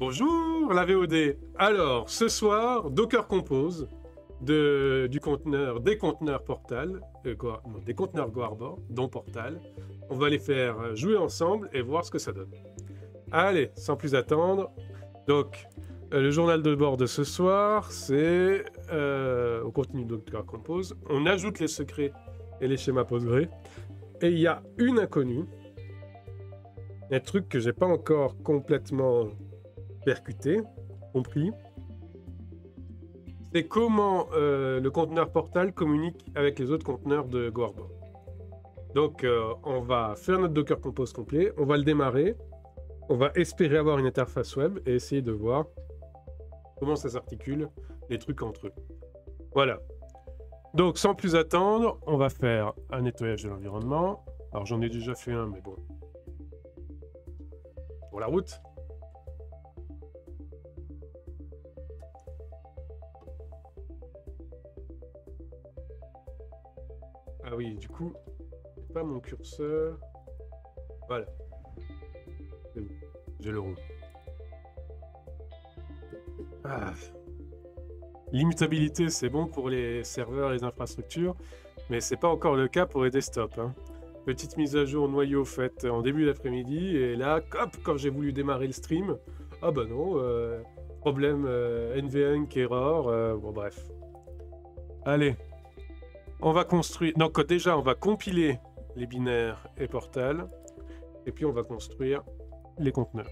Bonjour la VOD. Alors, ce soir, Docker Compose des conteneurs Portal, non, des conteneurs Guarbor, dont Portal. On va les faire jouer ensemble et voir ce que ça donne. Allez, sans plus attendre. Donc, le journal de bord de ce soir, c'est au contenu de Docker Compose. On ajoute les secrets et les schémas Postgre. Et il y a une inconnue. Un truc que j'ai pas encore complètement percuté, compris. C'est comment le conteneur Portal communique avec les autres conteneurs de Guarbor. Donc, on va faire notre Docker Compose complet, on va le démarrer, on va espérer avoir une interface web et essayer de voir comment ça s'articule, les trucs entre eux. Voilà. Donc, sans plus attendre, on va faire un nettoyage de l'environnement. Alors, j'en ai déjà fait un, mais bon. Pour la route. Ah oui, du coup, c'est pas mon curseur. Voilà. C'est bon. J'ai le rond. Ah. L'immutabilité, c'est bon pour les serveurs et les infrastructures, mais c'est pas encore le cas pour les desktops. Hein. Petite mise à jour noyau faite en début d'après-midi, et là, hop, quand j'ai voulu démarrer le stream, ah bah non, problème NVEnc error, bon bref. Allez, on va construire... Donc déjà, on va compiler les binaires et Portal, et puis on va construire les conteneurs.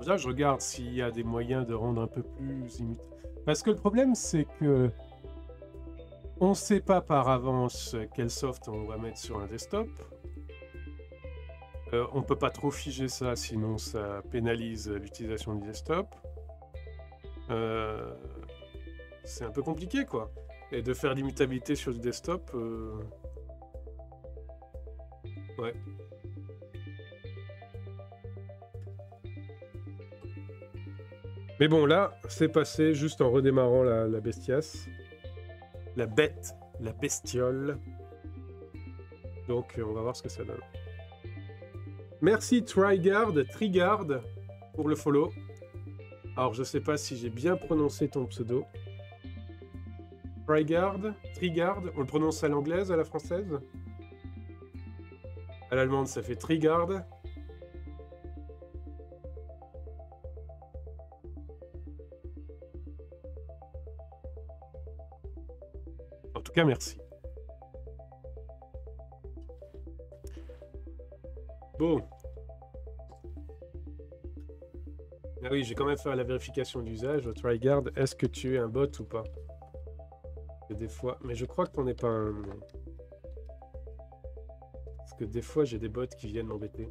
Là, je regarde s'il y a des moyens de rendre un peu plus immutable. Parce que le problème, c'est que on ne sait pas par avance quel soft on va mettre sur un desktop. On ne peut pas trop figer ça, sinon ça pénalise l'utilisation du desktop. C'est un peu compliqué, quoi. Et de faire l'immutabilité sur le desktop... Ouais. Mais bon, là, c'est passé juste en redémarrant la bestiace. La bête, la bestiole. Donc, on va voir ce que ça donne. Merci Trigard, pour le follow. Alors, je sais pas si j'ai bien prononcé ton pseudo. Trigard, on le prononce à l'anglaise, à la française? À l'allemande, ça fait Trigard. En tout cas, merci. Bon. Ah oui, j'ai quand même fait la vérification d'usage. Trigard, est-ce que tu es un bot ou pas? Des fois, mais je crois que t'en es pas un. Parce que des fois, j'ai des bots qui viennent m'embêter.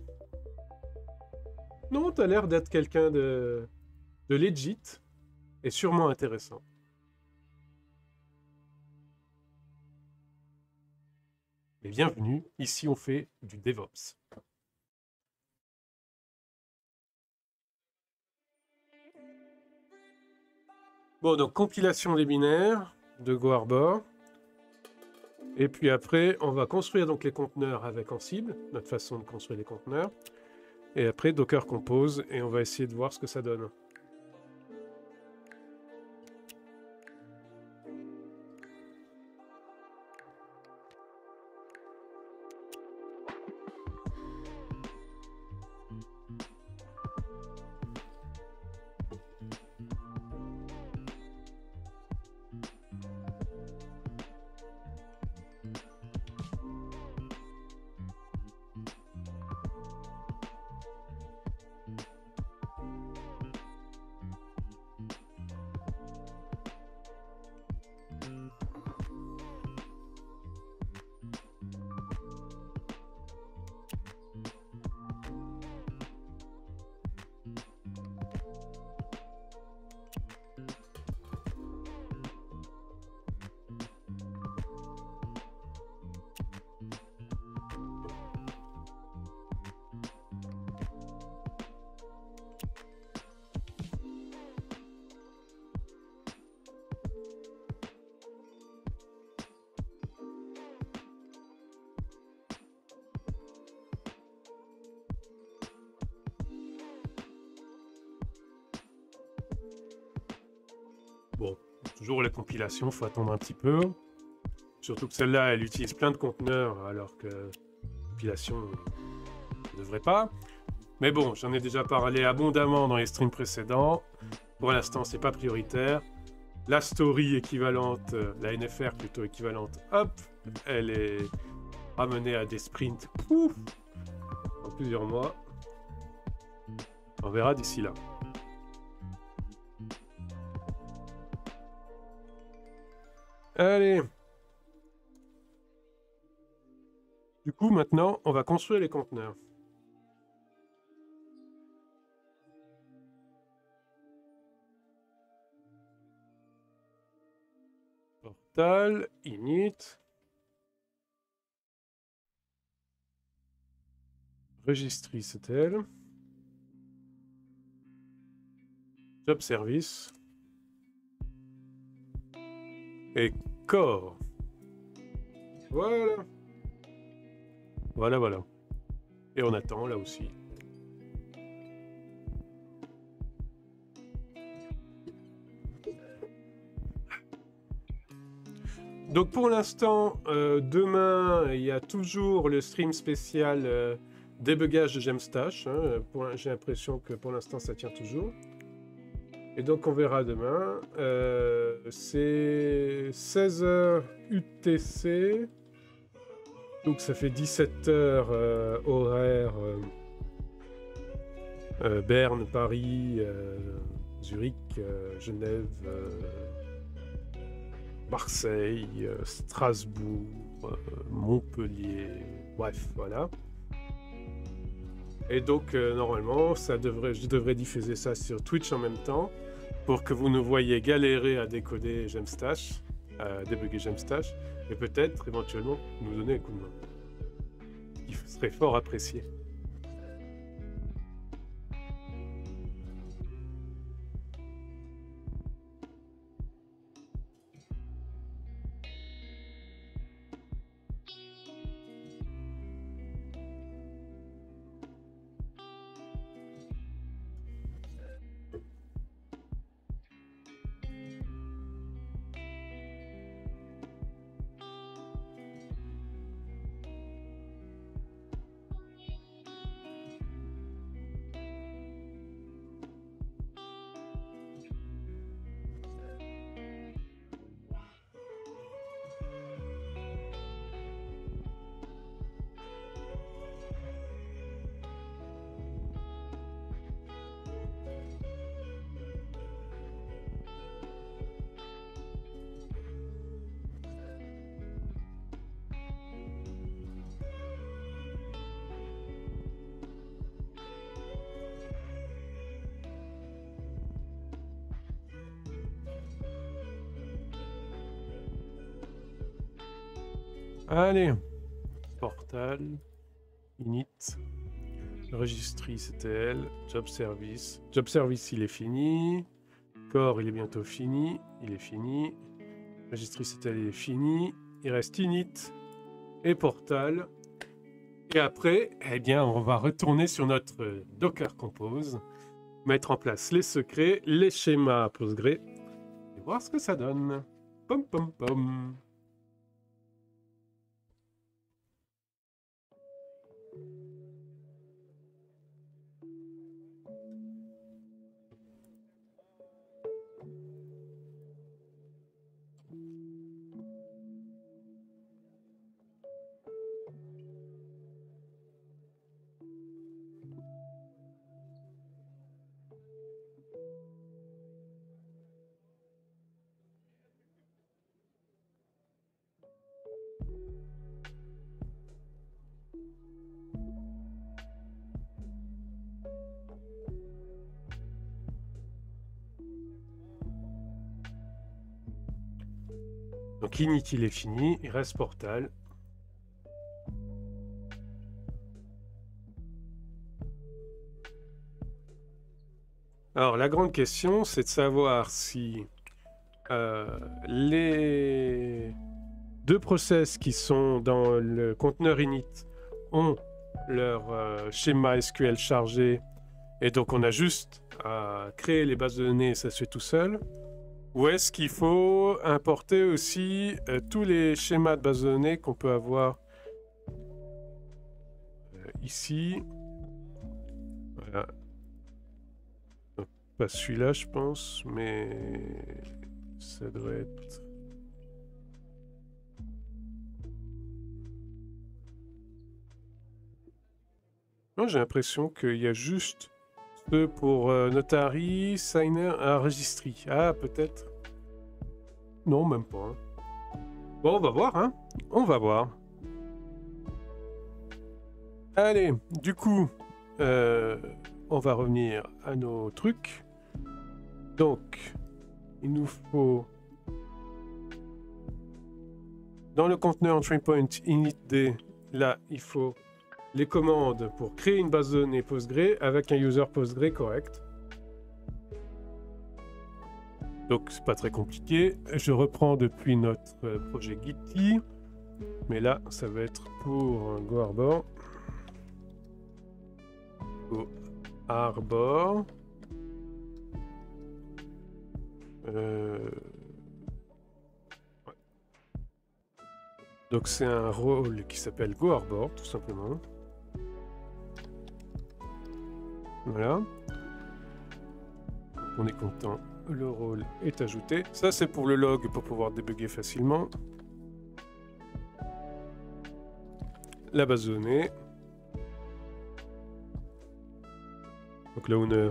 Non, t'as l'air d'être quelqu'un de legit et sûrement intéressant. Et bienvenue, ici on fait du DevOps. Bon, donc compilation des binaires de Guarbor. Et puis après, on va construire donc les conteneurs avec Ansible, notre façon de construire les conteneurs. Et après, Docker Compose, et on va essayer de voir ce que ça donne. toujours la compilation, faut attendre un petit peu. Surtout que celle-là, elle utilise plein de conteneurs, alors que la compilation ne devrait pas. Mais bon, j'en ai déjà parlé abondamment dans les streams précédents. Pour l'instant, c'est pas prioritaire. La story équivalente, la NFR plutôt équivalente, hop, elle est ramenée à des sprints en plusieurs mois. On verra d'ici là. Allez. Du coup, maintenant, on va construire les conteneurs. Portal, init. Registry, c'est elle. Job service. Et core. Voilà. Voilà, voilà. Et on attend là aussi. Donc pour l'instant, demain, il y a toujours le stream spécial débugage de Gemstash. Hein. J'ai l'impression que pour l'instant, ça tient toujours. Et donc on verra demain. C'est 16h UTC. Donc ça fait 17h horaire Berne, Paris, Zurich, Genève, Marseille, Strasbourg, Montpellier, bref, voilà. Et donc normalement, je devrais diffuser ça sur Twitch en même temps pour que vous nous voyez galérer à décoder Gemstash, à débugger Gemstash, et peut-être éventuellement nous donner un coup de main. Il serait fort apprécié. Allez, portal, init, registry c'était elle, job service. Job service il est fini, core il est bientôt fini, il est fini, registry c'était elle, il est fini, il reste init et portal. Et après, eh bien, on va retourner sur notre Docker Compose, mettre en place les secrets, les schémas Postgre et voir ce que ça donne. Pom pom pom. Donc init il est fini, il reste portal. Alors la grande question c'est de savoir si les deux process qui sont dans le conteneur init ont leur schéma SQL chargé et donc on a juste à créer les bases de données et ça se fait tout seul, Ou est-ce qu'il faut importer aussi tous les schémas de base de données qu'on peut avoir ici? Voilà. Pas celui-là, je pense, mais ça doit être... Moi, j'ai l'impression qu'il y a juste ceux pour Notary, Signer, Registry. Ah, peut-être. Non, même pas. Hein. Bon, on va voir, hein. On va voir. Allez, du coup, on va revenir à nos trucs. Donc, il nous faut... Dans le conteneur entry point initd, là, il faut les commandes pour créer une base de données Postgre avec un user Postgre correct. Donc, c'est pas très compliqué. Je reprends depuis notre projet Gitty. Mais là, ça va être pour GoArbor. GoArbor. Donc c'est un rôle qui s'appelle GoArbor, tout simplement. Voilà. On est content, le rôle est ajouté. Ça c'est pour le log, pour pouvoir débugger facilement. La base de données. Donc l'owner,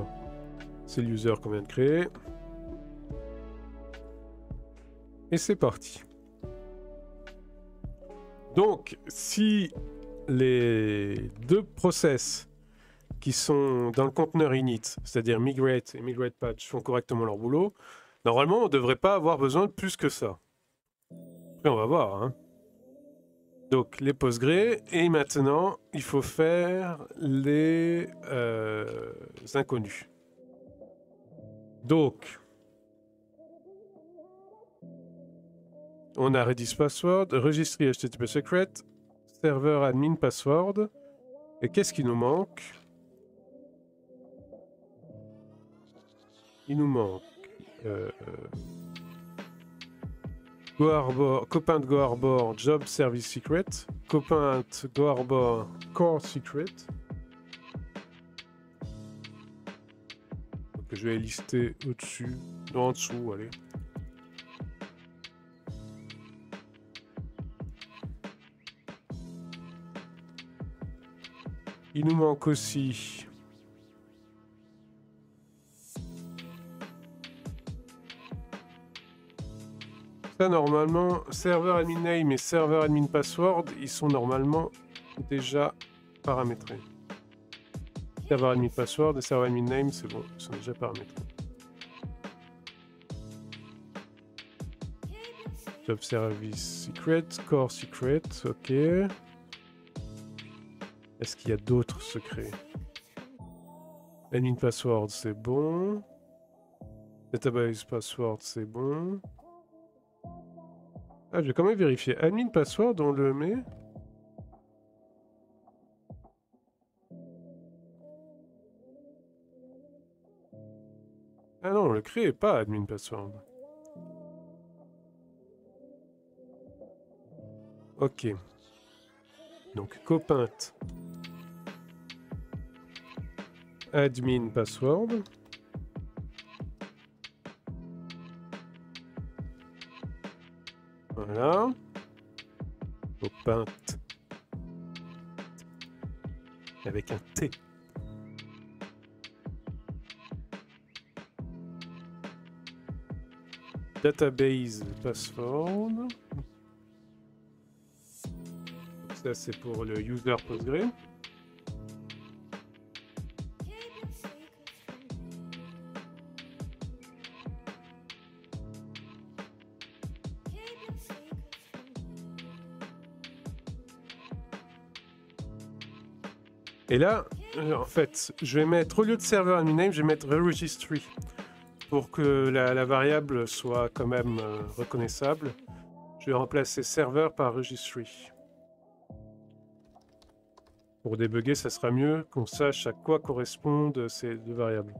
c'est le user qu'on vient de créer. Et c'est parti. Donc, si les deux process qui sont dans le conteneur init, c'est-à-dire migrate et migrate patch, font correctement leur boulot, normalement, on ne devrait pas avoir besoin de plus que ça. Après, on va voir. Hein. Donc, les Postgre, et maintenant, il faut faire les inconnus. Donc, on a Redis password, registry HTTP secret, serveur admin password. Et qu'est-ce qui nous manque? Il nous manque GoArbor, copain de GoArbor, job service secret, copain de GoArbor, core secret. Donc je vais lister au-dessus, en dessous, allez. Il nous manque aussi ça normalement, serveur admin name et serveur admin password, ils sont normalement déjà paramétrés. Serveur admin password et serveur admin name, c'est bon, ils sont déjà paramétrés. Job service secret, core secret, ok. Est-ce qu'il y a d'autres secrets? Admin password, c'est bon. Database password, c'est bon. Ah, je vais quand même vérifier. Admin password, on le met. Ah non, on le crée pas, admin password. Ok. Donc, copain. Admin password. Voilà. Copain. Avec un T. Database password. Ça c'est pour le user Postgre. Et là, en fait, je vais mettre, au lieu de serveur admin name, je vais mettre registry pour que la variable soit quand même reconnaissable. Je vais remplacer serveur par registry. Pour débugger, ça sera mieux qu'on sache à quoi correspondent ces deux variables.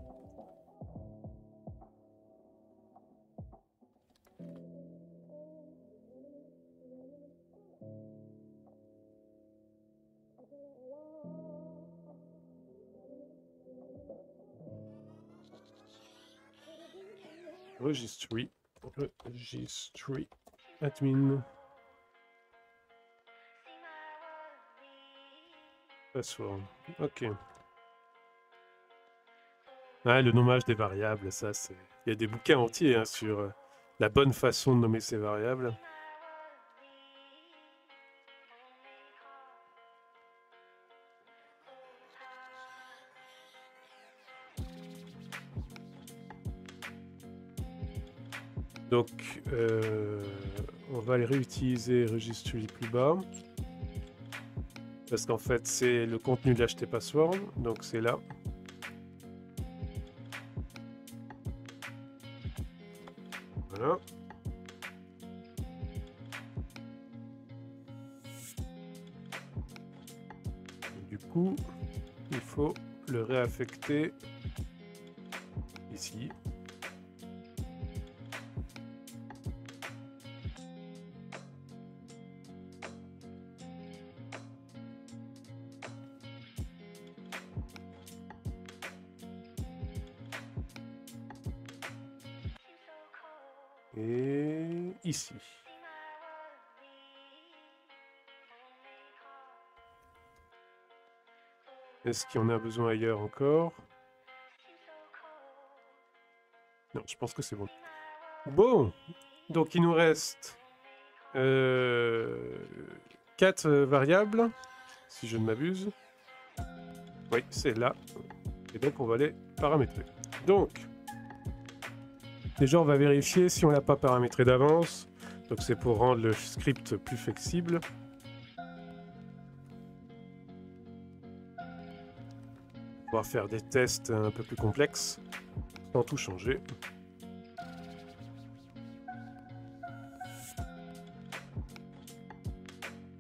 Registry. Registry. Admin. Password. Ok. Ah, le nommage des variables, ça c'est... Il y a des bouquins entiers hein, sur la bonne façon de nommer ces variables. Donc, on va les réutiliser registry plus bas. Parce qu'en fait, c'est le contenu de l'HT-password. Donc, c'est là. Voilà. Du coup, il faut le réaffecter ici. Et ici. Est-ce qu'il y en a besoin ailleurs encore? Non, je pense que c'est bon. Bon, donc il nous reste 4 variables, si je ne m'abuse. Oui, c'est là. Et donc on va les paramétrer. Donc, déjà on va vérifier si on l'a pas paramétré d'avance. Donc c'est pour rendre le script plus flexible. On va faire des tests un peu plus complexes, sans tout changer.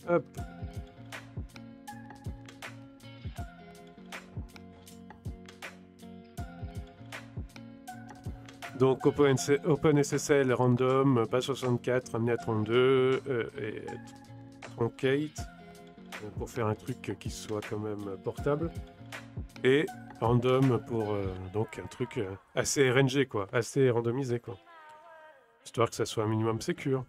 Hop. Donc OpenSSL random, base64, ramené à 32 et truncate pour faire un truc qui soit quand même portable. Et random pour donc un truc assez RNG quoi, assez randomisé quoi. Histoire que ça soit un minimum sécure.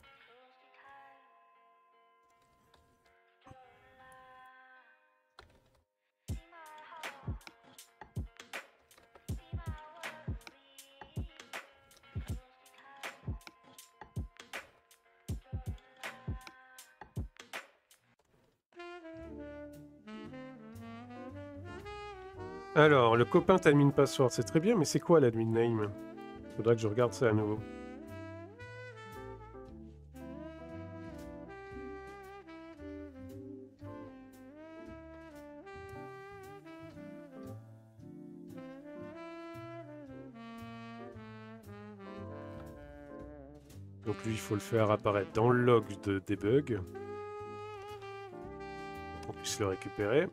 Alors, le copain t'admin password, c'est très bien, mais c'est quoi l'admin name? Faudra que je regarde ça à nouveau. Donc lui, il faut le faire apparaître dans le log de debug. Pour qu'on puisse le récupérer.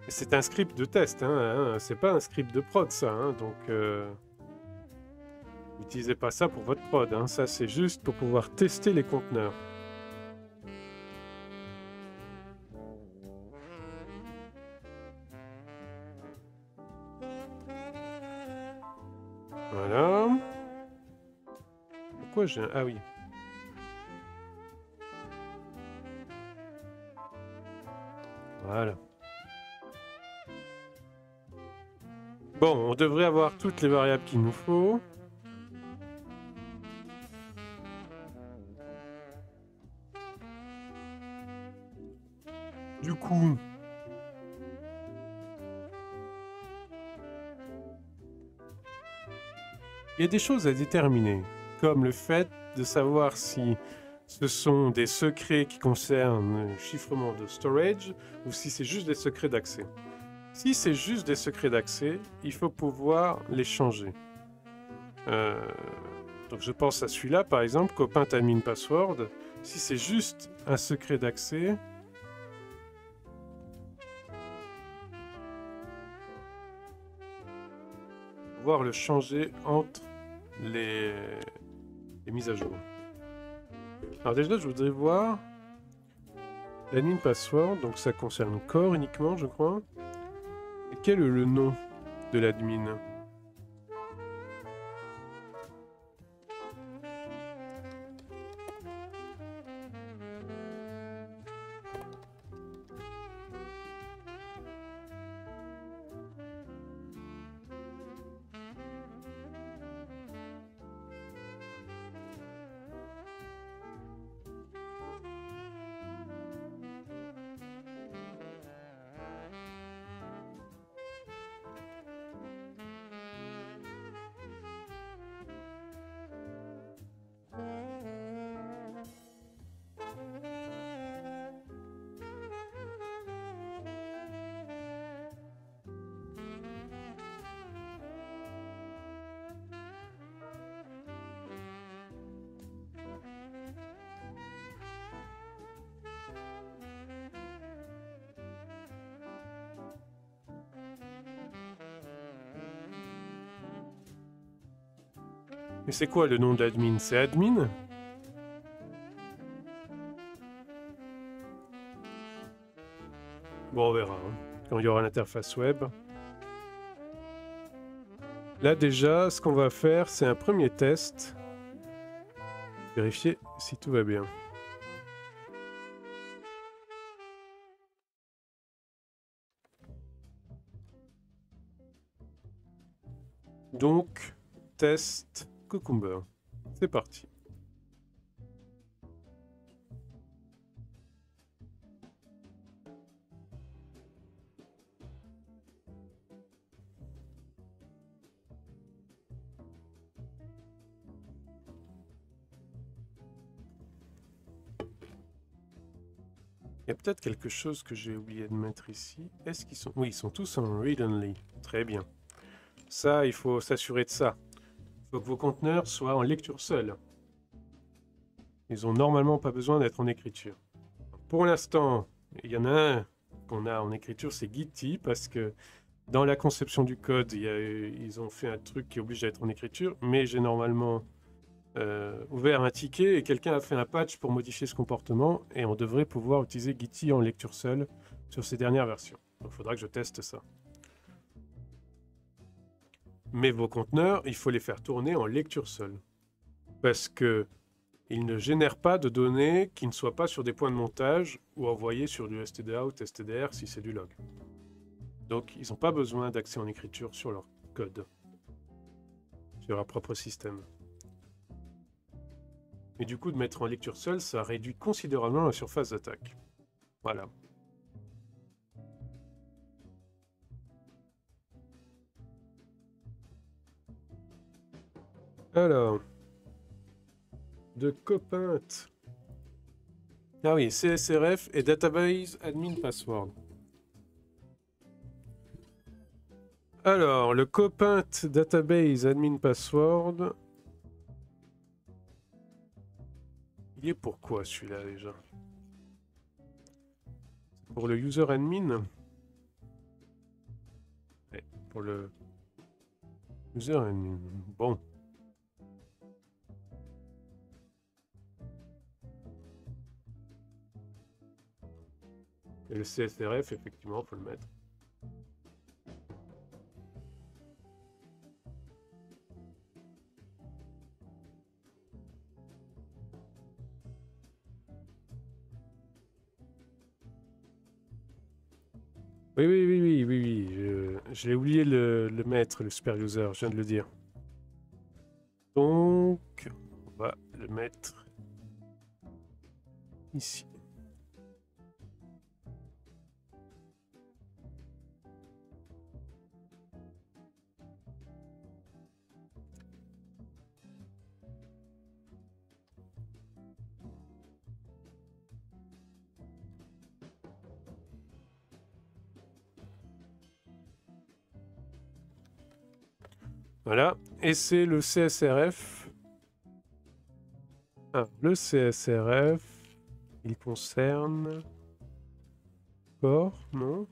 C'est un script de test, hein, c'est pas un script de prod ça, hein, donc n'utilisez pas ça pour votre prod, hein, ça c'est juste pour pouvoir tester les conteneurs. Voilà. Pourquoi j'ai un... Ah oui. Voilà. Bon, on devrait avoir toutes les variables qu'il nous faut. Du coup... il y a des choses à déterminer, comme le fait de savoir si ce sont des secrets qui concernent le chiffrement de storage ou si c'est juste des secrets d'accès. Si c'est juste des secrets d'accès, il faut pouvoir les changer. Donc je pense à celui-là, par exemple, copain admin password. Si c'est juste un secret d'accès, pouvoir le changer entre les mises à jour. Alors déjà, je voudrais voir l'admin password, donc ça concerne Core uniquement, je crois. Quel est le nom de l'admin? Mais c'est quoi le nom d'admin? C'est admin? Bon, on verra, hein, quand il y aura l'interface web. Là déjà, ce qu'on va faire, c'est un premier test. Vérifier si tout va bien. Donc, test Cucumber. C'est parti. Il y a peut-être quelque chose que j'ai oublié de mettre ici. Est-ce qu'ils sont... Oui, ils sont tous en read-only. Très bien. Ça, il faut s'assurer de ça. Il faut que vos conteneurs soient en lecture seule. Ils ont normalement pas besoin d'être en écriture. Pour l'instant, il y en a un qu'on a en écriture, c'est Gitty, parce que dans la conception du code, ils ont fait un truc qui oblige à être en écriture, mais j'ai normalement ouvert un ticket et quelqu'un a fait un patch pour modifier ce comportement et on devrait pouvoir utiliser Gitty en lecture seule sur ces dernières versions. Donc il faudra que je teste ça. Mais vos conteneurs, il faut les faire tourner en lecture seule. Parce que ils ne génèrent pas de données qui ne soient pas sur des points de montage ou envoyées sur du stdout, stdr si c'est du log. Donc ils n'ont pas besoin d'accès en écriture sur leur code, sur leur propre système. Et du coup, de mettre en lecture seule, ça réduit considérablement la surface d'attaque. Voilà. Alors, de Copint. Ah oui, CSRF et Database Admin Password. Alors, le Copint Database Admin Password. Il est pour quoi celui-là déjà? Pour le user admin? Ouais, pour le user admin. Bon. Et le CSRF, effectivement, faut le mettre. Oui, oui, oui, oui, oui, oui. Je l'ai oublié le mettre, le super user, je viens de le dire. Donc, on va le mettre ici. Voilà, et c'est le CSRF. Ah, le CSRF, il concerne... Port, non?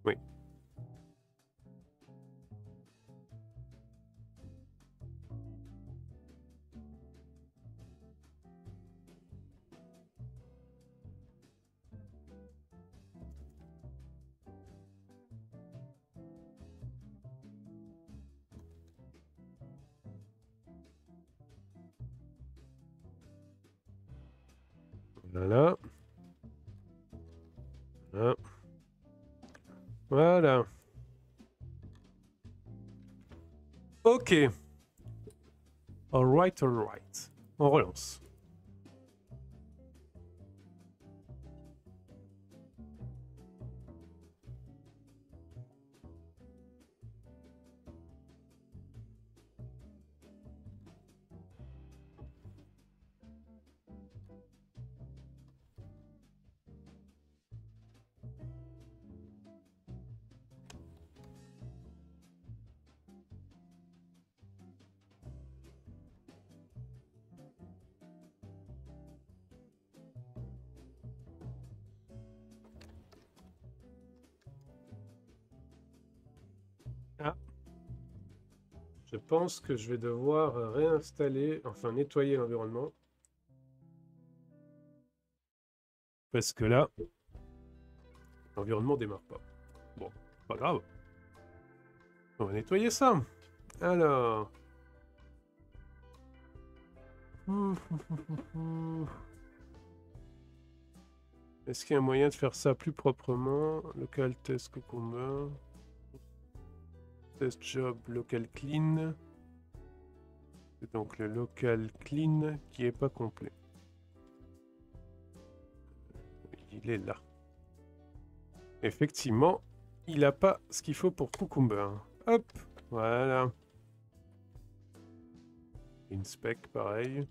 Oui. Voilà. Voilà. Voilà. Ok. Alright, alright. On relance. Ah. Je pense que je vais devoir réinstaller, enfin nettoyer l'environnement. Parce que là, l'environnement démarre pas. Bon, pas grave. On va nettoyer ça. Alors. Est-ce qu'il y a un moyen de faire ça plus proprement? Local test cucumber. Test job local clean. C'est donc le local clean qui est pas complet. Il est là. Effectivement, il n'a pas ce qu'il faut pour cucumber. Hop, voilà. Inspect, pareil.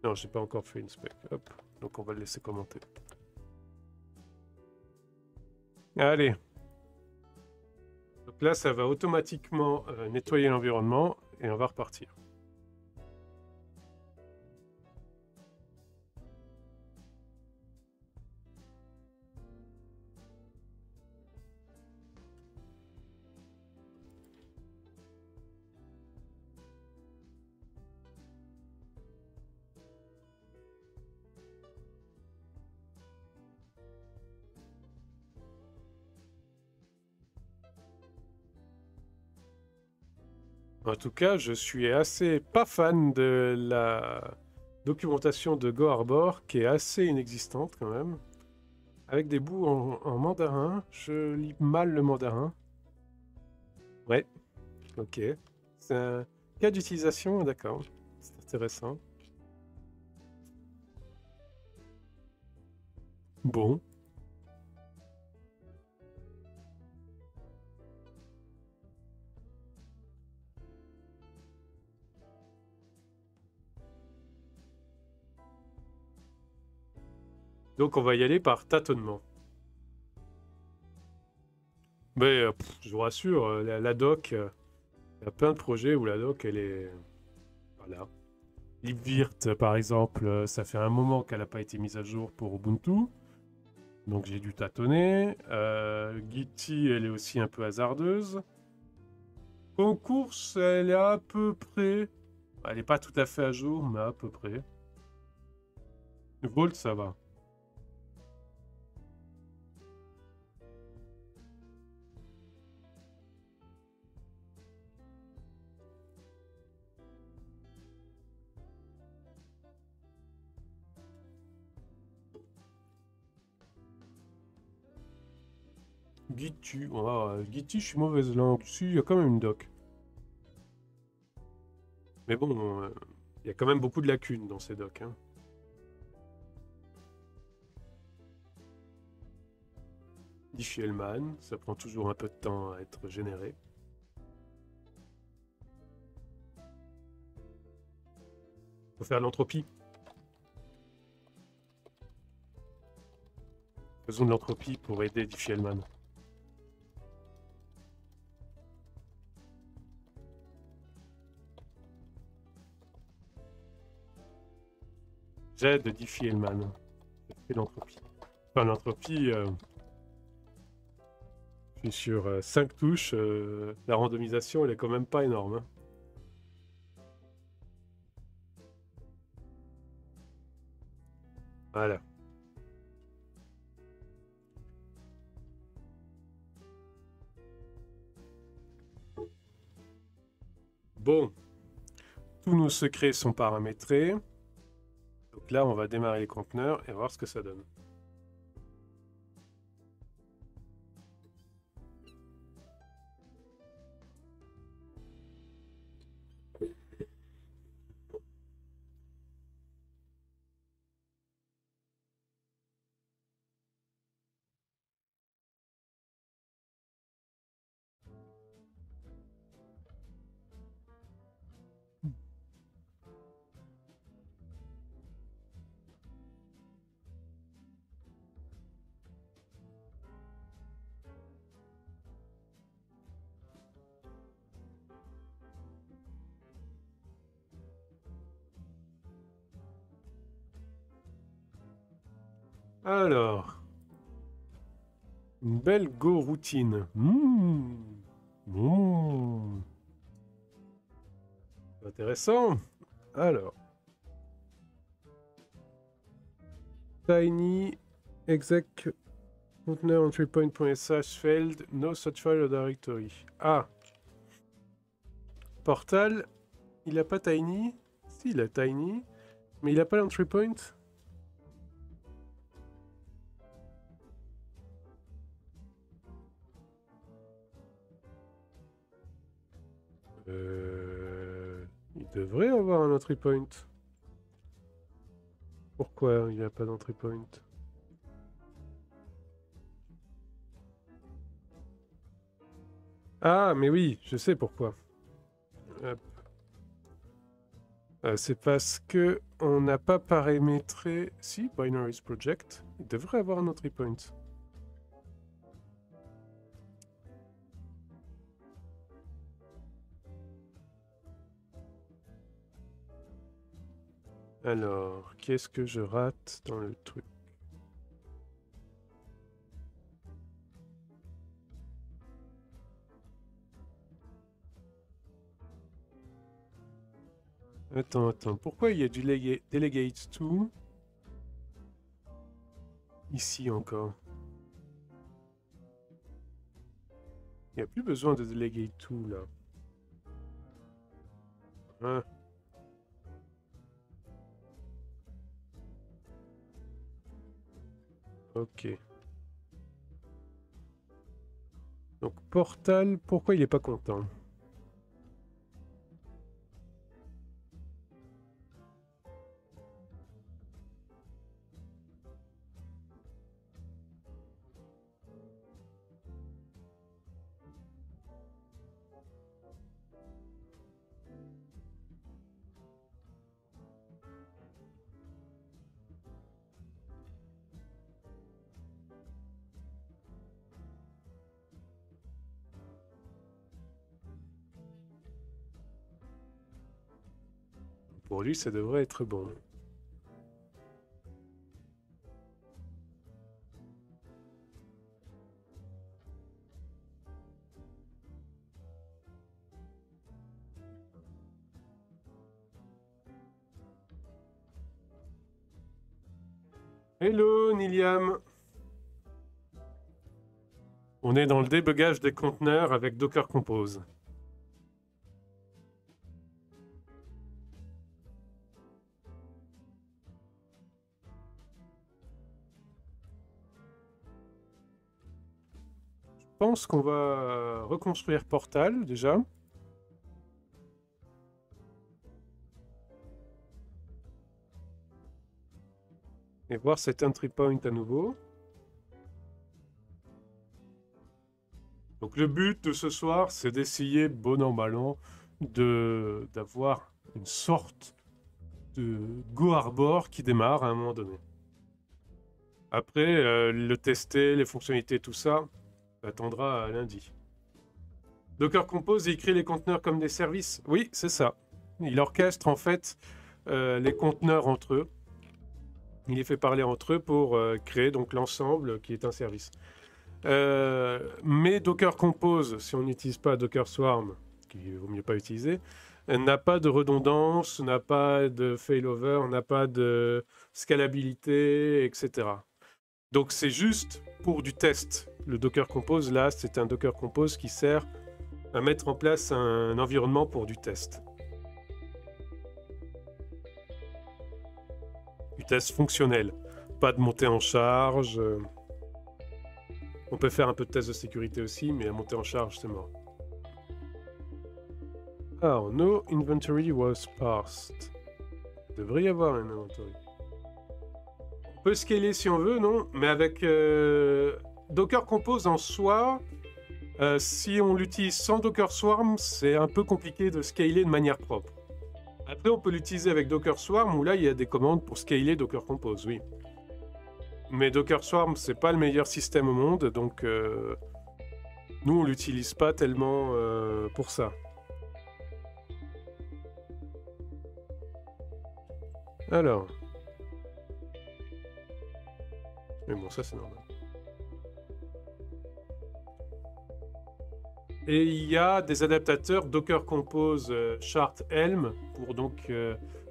Non, j'ai pas encore fait inspect. Hop, donc on va le laisser commenter. Allez. Donc là, ça va automatiquement nettoyer l'environnement et on va repartir. En tout cas, je suis assez pas fan de la documentation de Go Arbor, qui est assez inexistante quand même. Avec des bouts en mandarin, je lis mal le mandarin. Ouais, ok. C'est un cas d'utilisation, d'accord. C'est intéressant. Bon. Donc on va y aller par tâtonnement. Mais je vous rassure, la doc, il y a plein de projets où la doc, elle est... Voilà. libvirt, par exemple, ça fait un moment qu'elle n'a pas été mise à jour pour Ubuntu. Donc j'ai dû tâtonner. Gitty, elle est aussi un peu hasardeuse. Concours, elle est à peu près... Elle n'est pas tout à fait à jour, mais à peu près. Volt, ça va. Gitty, Gitty, je suis mauvaise langue. Si, il y a quand même une doc. Mais bon, il y a quand même beaucoup de lacunes dans ces docs. Hein. Diffie-Hellman, ça prend toujours un peu de temps à être généré. Faut faire l'entropie. Faisons de l'entropie pour aider Diffie-Hellman. J'aide Diffie-Hellman. Je fais l'entropie. Enfin, l'entropie, je suis sur 5 touches. La randomisation, elle est quand même pas énorme. Hein. Voilà. Bon. Tous nos secrets sont paramétrés. Donc Donc là, on va démarrer les conteneurs et voir ce que ça donne. Alors, une belle go routine. Intéressant. Alors, tiny exec container entry point.sh failed, no such file or directory. Ah, Portal, il a pas tiny. Si, il a tiny, mais il a pas l'entry point. Il devrait avoir un entry point. Pourquoi il n'y a pas d'entry point? Ah, mais oui, je sais pourquoi. C'est parce que on n'a pas paramétré... Si, Binaries Project, il devrait avoir un entry point. Alors, qu'est-ce que je rate dans le truc? Attends. Pourquoi il y a du Delegate to ici encore? Il n'y a plus besoin de Delegate to là. Hein? Ok. Donc Portal, pourquoi il n'est pas content? Pour lui, ça devrait être bon. Hello, Niliam. On est dans le débugage des conteneurs avec Docker Compose. Je pense qu'on va reconstruire Portal déjà. Et voir cet entry point à nouveau. Donc le but de ce soir, c'est d'essayer, bon an, mal an, d'avoir une sorte de Go Arbor qui démarre à un moment donné. Après, le tester, les fonctionnalités, tout ça, attendra à lundi. Docker Compose, il crée les conteneurs comme des services. Oui, c'est ça. Il orchestre en fait les conteneurs entre eux. Il les fait parler entre eux pour créer donc l'ensemble qui est un service. Mais Docker Compose, si on n'utilise pas Docker Swarm, qu'il vaut mieux pas utiliser, n'a pas de redondance, n'a pas de failover, n'a pas de scalabilité, etc. Donc c'est juste pour du test. Le Docker Compose, là, c'est un Docker Compose qui sert à mettre en place un environnement pour du test. du test fonctionnel. Pas de montée en charge. On peut faire un peu de test de sécurité aussi, mais la montée en charge, c'est mort. Alors, no inventory was passed. Il devrait y avoir un inventory. On peut scaler si on veut, non? Mais avec Docker Compose en soi, si on l'utilise sans Docker Swarm, c'est un peu compliqué de scaler de manière propre. Après, on peut l'utiliser avec Docker Swarm, où là, il y a des commandes pour scaler Docker Compose, oui. Mais Docker Swarm, c'est pas le meilleur système au monde, donc nous, on l'utilise pas tellement pour ça. Alors. Mais bon, ça, c'est normal. Et il y a des adaptateurs Docker Compose chart Helm pour donc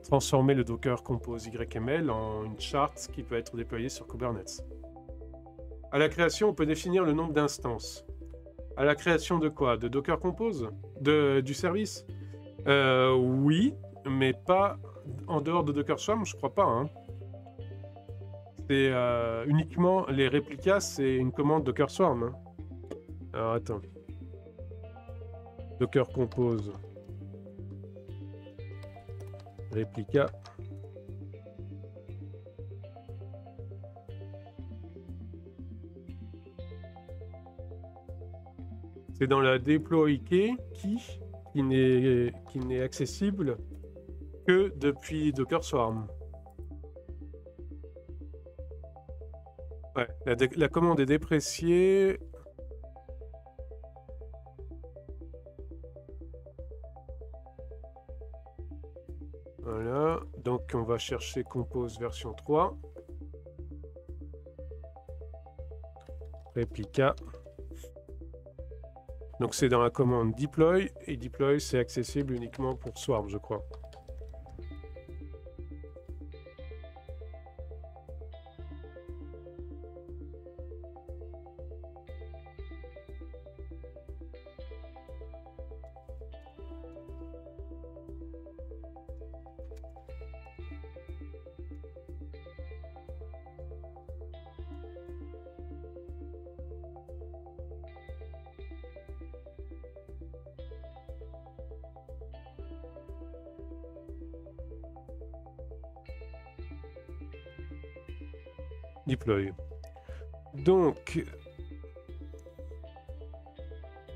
transformer le Docker Compose YML en une charte qui peut être déployée sur Kubernetes. À la création, on peut définir le nombre d'instances. À la création de quoi? De Docker Compose? Du service? Oui, mais pas en dehors de Docker Swarm, je crois pas. Hein. C'est uniquement les réplicas, c'est une commande Docker Swarm. Hein. Alors attends. Docker Compose. Réplica. C'est dans la deploy key qui n'est accessible que depuis Docker Swarm. Ouais, la commande est dépréciée. Voilà, donc on va chercher Compose version 3. Réplica. Donc c'est dans la commande deploy, et deploy c'est accessible uniquement pour Swarm, je crois. Deploy. Donc,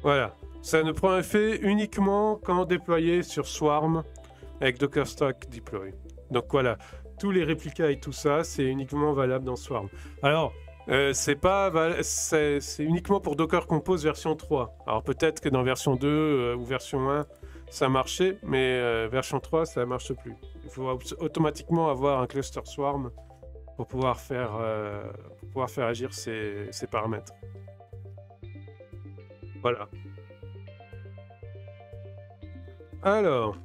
voilà. Ça ne prend effet uniquement quand déployé sur Swarm avec Docker Stack Deploy. Donc voilà, tous les réplicas et tout ça, c'est uniquement valable dans Swarm. Alors, c'est uniquement pour Docker Compose version 3. Alors peut-être que dans version 2 ou version 1, ça marchait, mais version 3, ça ne marche plus. Il faut automatiquement avoir un cluster Swarm pour pouvoir faire agir ces paramètres. Voilà. Alors.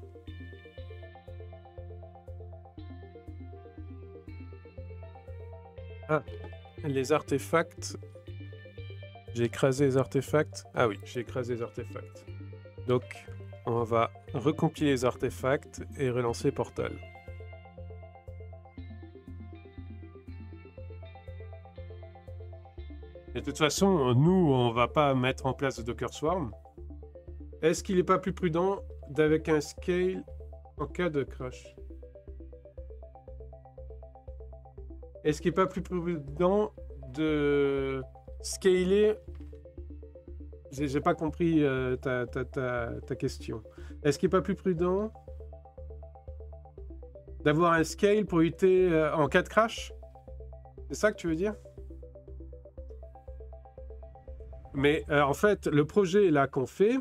Ah, les artefacts. J'ai écrasé les artefacts. Ah oui, j'ai écrasé les artefacts. Donc, on va recompiler les artefacts et relancer Portal. De toute façon, nous, on va pas mettre en place de Docker Swarm. Est-ce qu'il n'est pas plus prudent d'avec un scale en cas de crash? Est-ce qu'il n'est pas plus prudent de scaler? J'ai pas compris ta question. Est-ce qu'il n'est pas plus prudent d'avoir un scale pour éviter en cas de crash? C'est ça que tu veux dire? Mais en fait, le projet là qu'on fait,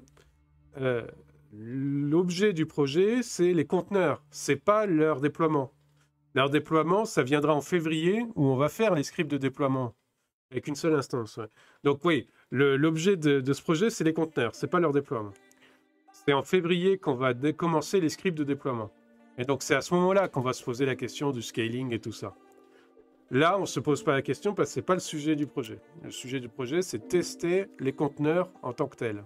l'objet du projet, c'est les conteneurs. C'est pas leur déploiement. Leur déploiement, ça viendra en février où on va faire les scripts de déploiement avec une seule instance. Ouais. Donc oui, l'objet de ce projet, c'est les conteneurs. C'est pas leur déploiement. C'est en février qu'on va commencer les scripts de déploiement. Et donc c'est à ce moment-là qu'on va se poser la question du scaling et tout ça. Là, on ne se pose pas la question parce que ce n'est pas le sujet du projet. Le sujet du projet, c'est tester les conteneurs en tant que tels.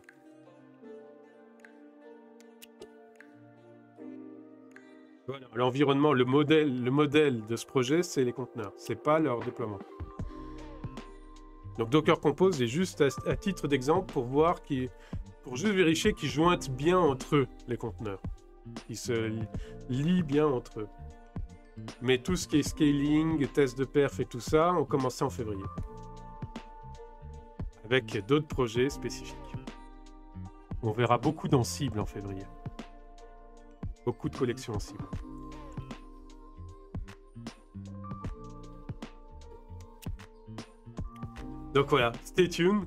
Voilà, l'environnement, le modèle de ce projet, c'est les conteneurs, c'est pas leur déploiement. Donc Docker Compose est juste à titre d'exemple pour voir pour juste vérifier qu'ils jointent bien entre eux les conteneurs, qu'ils se lient bien entre eux. Mais tout ce qui est scaling, test de perf et tout ça, on commençait en février. Avec d'autres projets spécifiques. On verra beaucoup dans cible en février. Beaucoup de collections en cible. Donc voilà, stay tuned.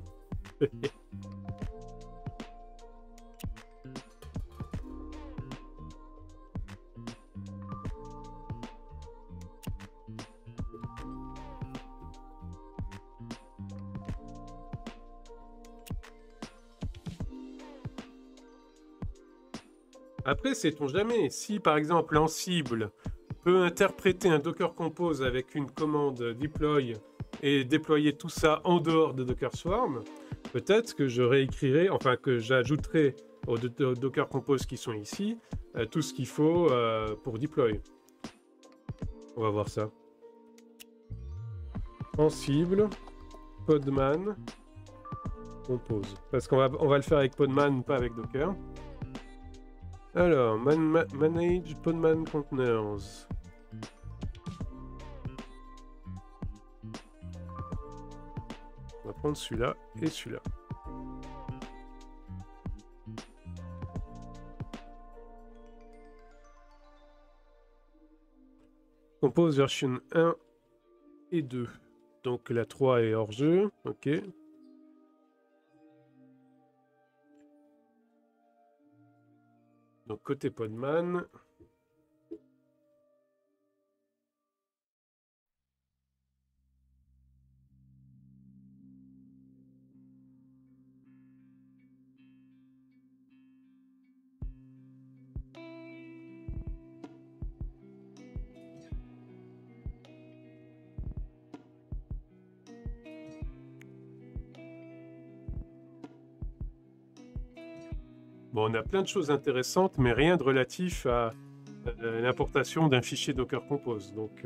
Après, sait-on jamais, si par exemple Ansible peut interpréter un Docker Compose avec une commande deploy et déployer tout ça en dehors de Docker Swarm, peut-être que je réécrirai, enfin que j'ajouterai aux Docker Compose qui sont ici, tout ce qu'il faut pour deploy. On va voir ça. Ansible, Podman, Compose. Parce qu'on va le faire avec Podman, pas avec Docker. Alors, manage Podman Containers. On va prendre celui-là et celui-là. Compose version 1 et 2. Donc la 3 est hors jeu. Ok. Donc côté Podman. Bon, on a plein de choses intéressantes, mais rien de relatif à l'importation d'un fichier Docker Compose. Donc,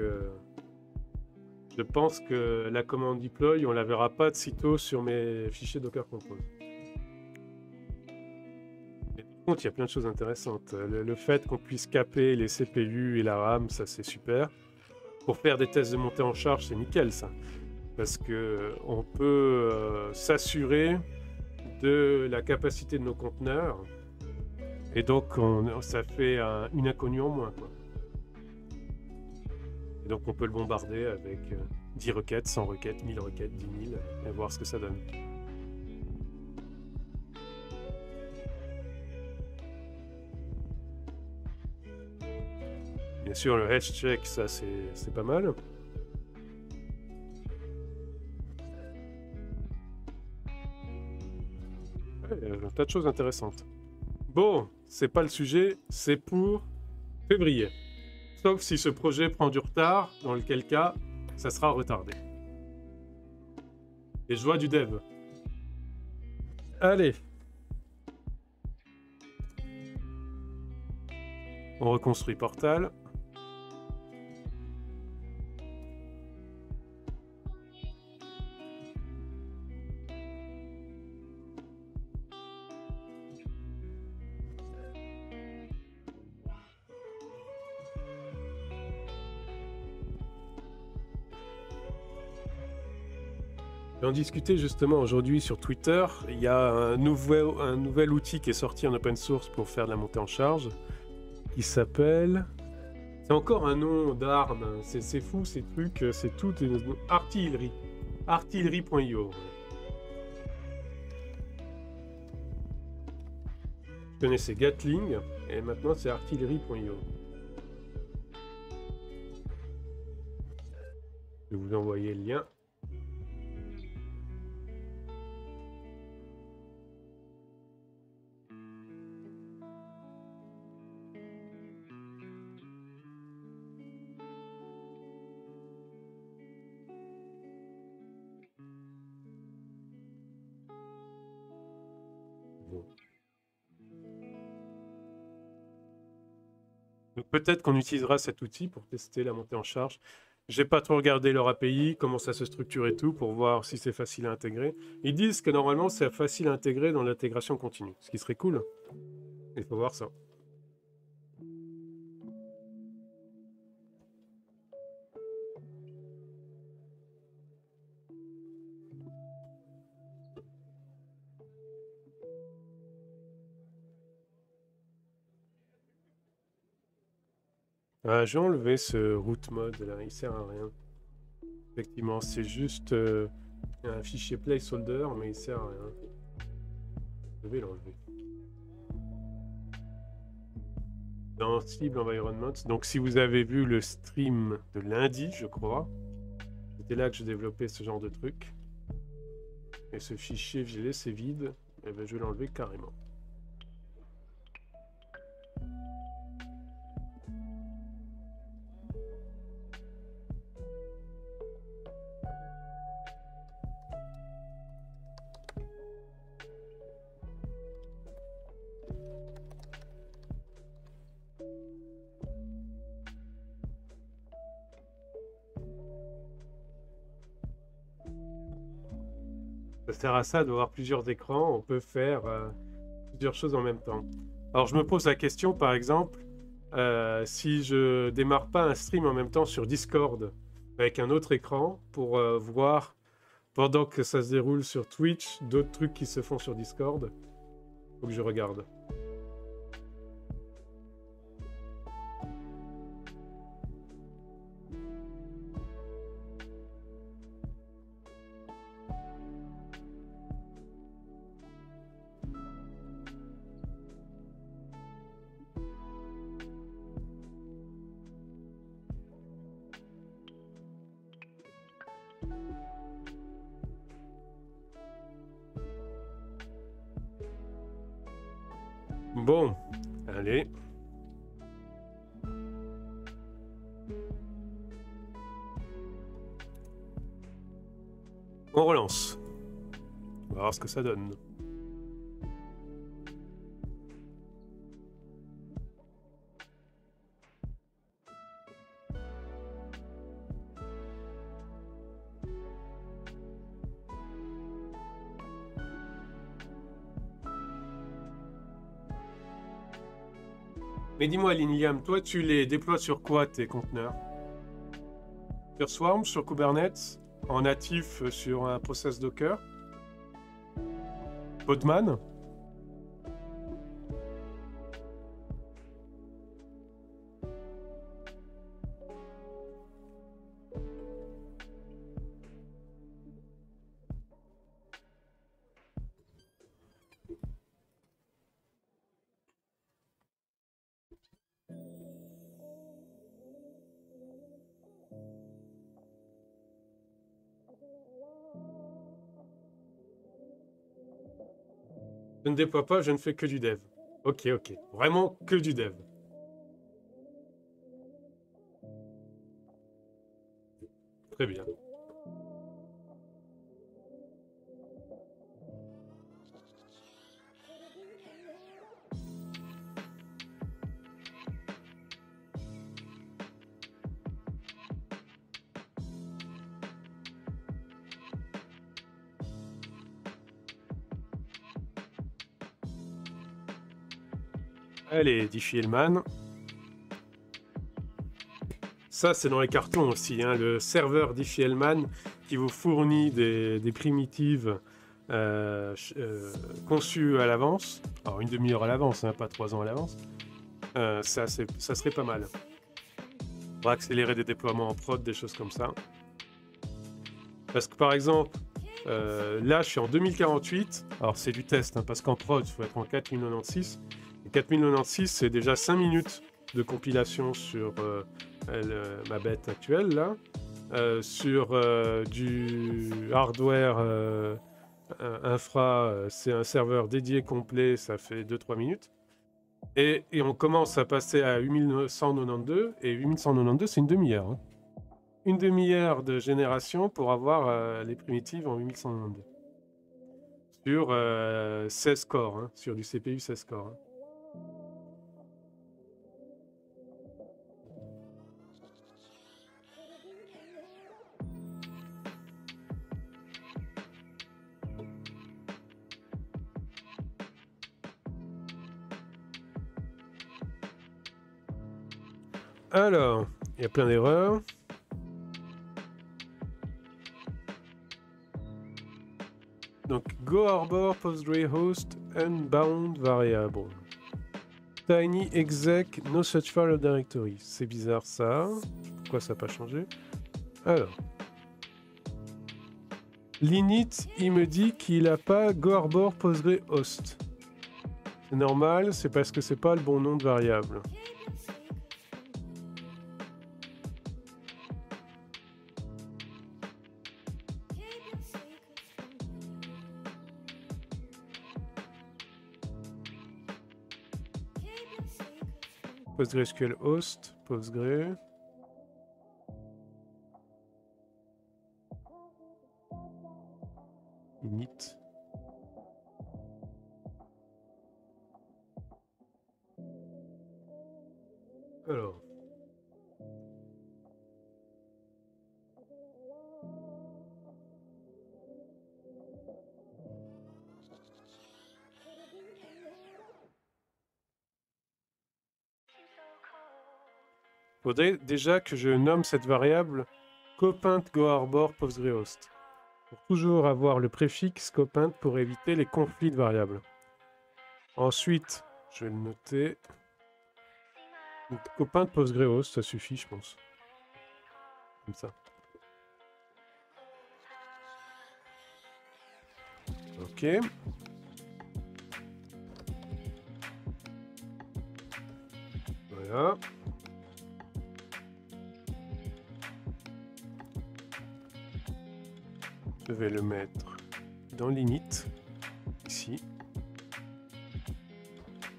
je pense que la commande deploy, on la verra pas de sitôt sur mes fichiers Docker Compose. Mais par contre, il y a plein de choses intéressantes. Le fait qu'on puisse caper les CPU et la RAM, ça c'est super. Pour faire des tests de montée en charge, c'est nickel ça. Parce que on peut s'assurer de la capacité de nos conteneurs. Et donc, ça fait une inconnue en moins, quoi. Et donc, on peut le bombarder avec 10 requêtes, 100 requêtes, 1000 requêtes, 10 000, et voir ce que ça donne. Bien sûr, le health check, ça, c'est pas mal. Ouais, il y a un tas de choses intéressantes. Bon, c'est pas le sujet, c'est pour février. Sauf si ce projet prend du retard, dans lequel cas, ça sera retardé. Et je vois du dev. Allez. On reconstruit Portal. J'en discutais justement aujourd'hui sur Twitter. Il y a un nouvel outil qui est sorti en open source pour faire de la montée en charge, qui s'appelle... C'est encore un nom d'arme, c'est fou ces trucs, c'est tout artillerie. Artillerie.io. Je connaissais Gatling, et maintenant c'est artillerie.io. Je vais vous envoyer le lien. Donc peut-être qu'on utilisera cet outil pour tester la montée en charge. J'ai pas trop regardé leur API, comment ça se structure et tout, pour voir si c'est facile à intégrer. Ils disent que normalement c'est facile à intégrer dans l'intégration continue, ce qui serait cool. Il faut voir ça. Ah, j'ai enlevé ce route mode là, il sert à rien. Effectivement, c'est juste un fichier placeholder, mais il sert à rien. Je vais l'enlever. Dans Cible Environment, donc si vous avez vu le stream de lundi, je crois, c'était là que je développais ce genre de truc. Et ce fichier, je l'ai laissé vide, et ben je vais l'enlever carrément. Ça sert à ça d'avoir plusieurs écrans, on peut faire plusieurs choses en même temps. Alors je me pose la question, par exemple, si je démarre pas un stream en même temps sur Discord avec un autre écran pour voir pendant que ça se déroule sur Twitch d'autres trucs qui se font sur Discord, faut que je regarde. Bon, allez. On relance. On va voir ce que ça donne. Mais dis-moi, Liniam, toi, tu les déploies sur quoi, tes conteneurs? Sur Swarm, sur Kubernetes, en natif sur un process Docker? Podman? Je ne déploie pas, je ne fais que du dev. Ok, ok. Vraiment que du dev. Très bien. Allez, Diffie-Hellman. Ça, c'est dans les cartons aussi, hein, le serveur Diffie-Hellman qui vous fournit des primitives conçues à l'avance. Alors, une demi-heure à l'avance, hein, pas 3 ans à l'avance. Ça serait pas mal. Pour accélérer des déploiements en prod, des choses comme ça. Parce que, par exemple, là, je suis en 2048. Alors, c'est du test, hein, parce qu'en prod, il faut être en 4096. Et 4096, c'est déjà 5 minutes de compilation sur ma bête actuelle, là. Sur du hardware infra, c'est un serveur dédié complet, ça fait 2-3 minutes. Et on commence à passer à 8192, et 8192, c'est une demi-heure. Hein. Une demi-heure de génération pour avoir les primitives en 8192. Sur 16 cores, hein, sur du CPU 16 cores. Hein. Alors, il y a plein d'erreurs. Donc, go arbor postgre host unbound variable. Tiny exec no such file or directory. C'est bizarre ça. Pourquoi ça n'a pas changé? Alors. L'init, il me dit qu'il n'a pas go arbor postgre host. C'est normal, c'est parce que c'est pas le bon nom de variable. PostgreSQL host, Postgre. Init. Alors. Faudrait déjà que je nomme cette variable copint goarbor postgrehost. Pour toujours avoir le préfixe copint pour éviter les conflits de variables. Ensuite, je vais le noter. Copint postgrehost, ça suffit, je pense. Comme ça. Ok. Voilà. Je vais le mettre dans l'init, ici.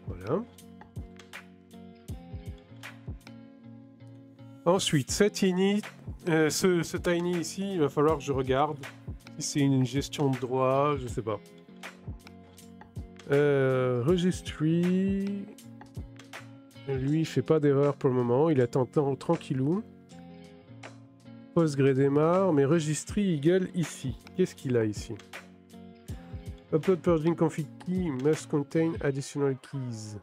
Voilà. Ensuite, cet init, ce tiny ici, il va falloir que je regarde si c'est une gestion de droit, je sais pas. Registry, lui, il fait pas d'erreur pour le moment, il attend tranquillou. Postgre démarre, mais registry eagle ici. Qu'est-ce qu'il a ici? Upload purging config key must contain additional keys.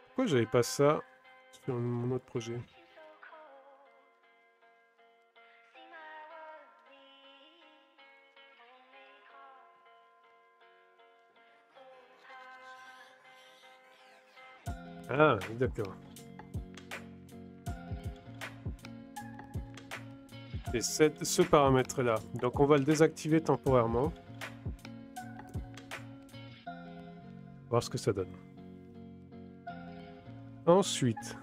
Pourquoi j'avais pas ça sur mon autre projet? Ah, d'accord. C'est ce paramètre-là. Donc on va le désactiver temporairement. Voir ce que ça donne. Ensuite,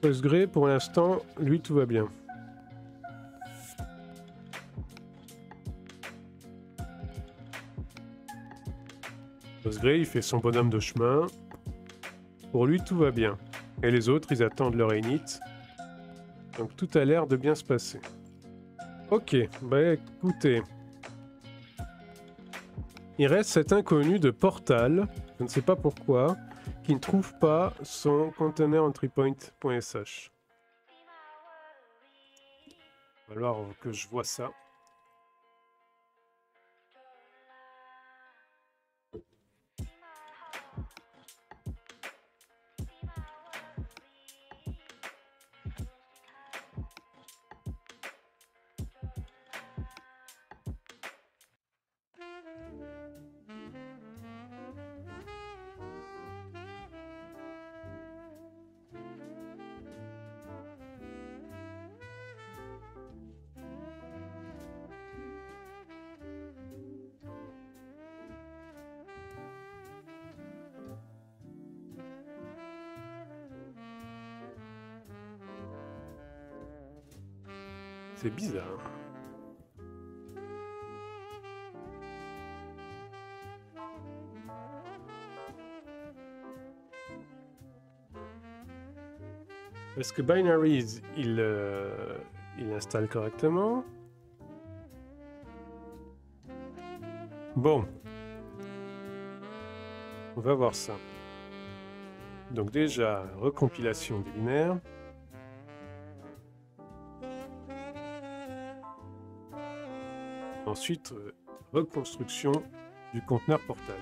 Postgre, pour l'instant, lui, tout va bien. Postgre, il fait son bonhomme de chemin. Pour lui, tout va bien. Et les autres, ils attendent leur init. Donc tout a l'air de bien se passer. Ok, bah écoutez. Il reste cet inconnu de Portal, je ne sais pas pourquoi, qui ne trouve pas son container entry point.sh. Il va falloir que je vois ça. C'est bizarre. Est-ce que Binaries, il installe correctement? Bon. On va voir ça. Donc déjà, recompilation des binaires. ensuite, reconstruction du conteneur portal.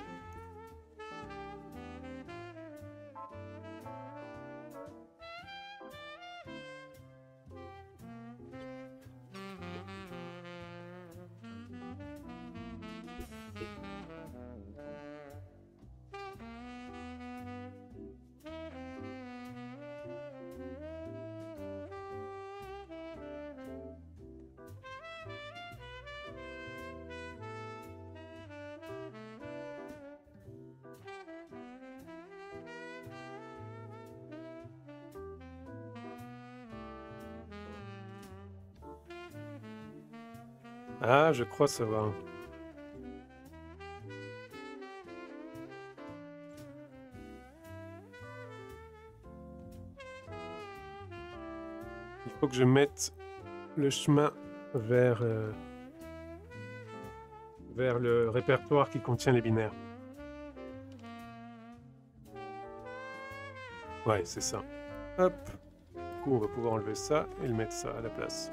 Ah, je crois savoir. Il faut que je mette le chemin vers le répertoire qui contient les binaires. Ouais, c'est ça. Hop. Du coup, on va pouvoir enlever ça et le mettre ça à la place.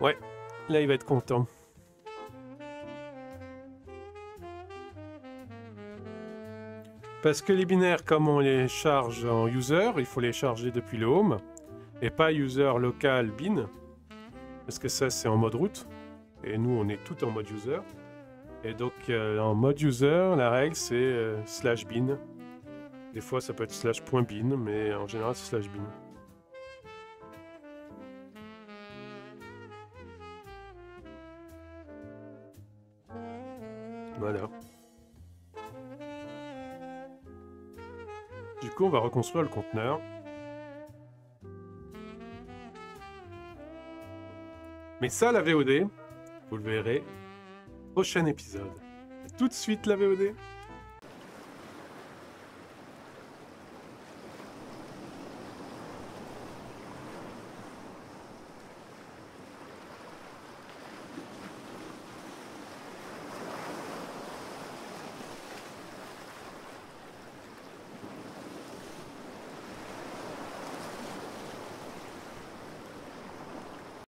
Ouais, là, il va être content. Parce que les binaires, comme on les charge en user, il faut les charger depuis le home. Et pas user local bin. Parce que ça, c'est en mode route. Et nous, on est tout en mode user. Et donc, en mode user, la règle, c'est slash bin. Des fois, ça peut être slash point bin, mais en général, c'est slash bin. Voilà. Du coup, on va reconstruire le conteneur. Mais ça, la VOD, vous le verrez, prochain épisode. Tout de suite, la VOD.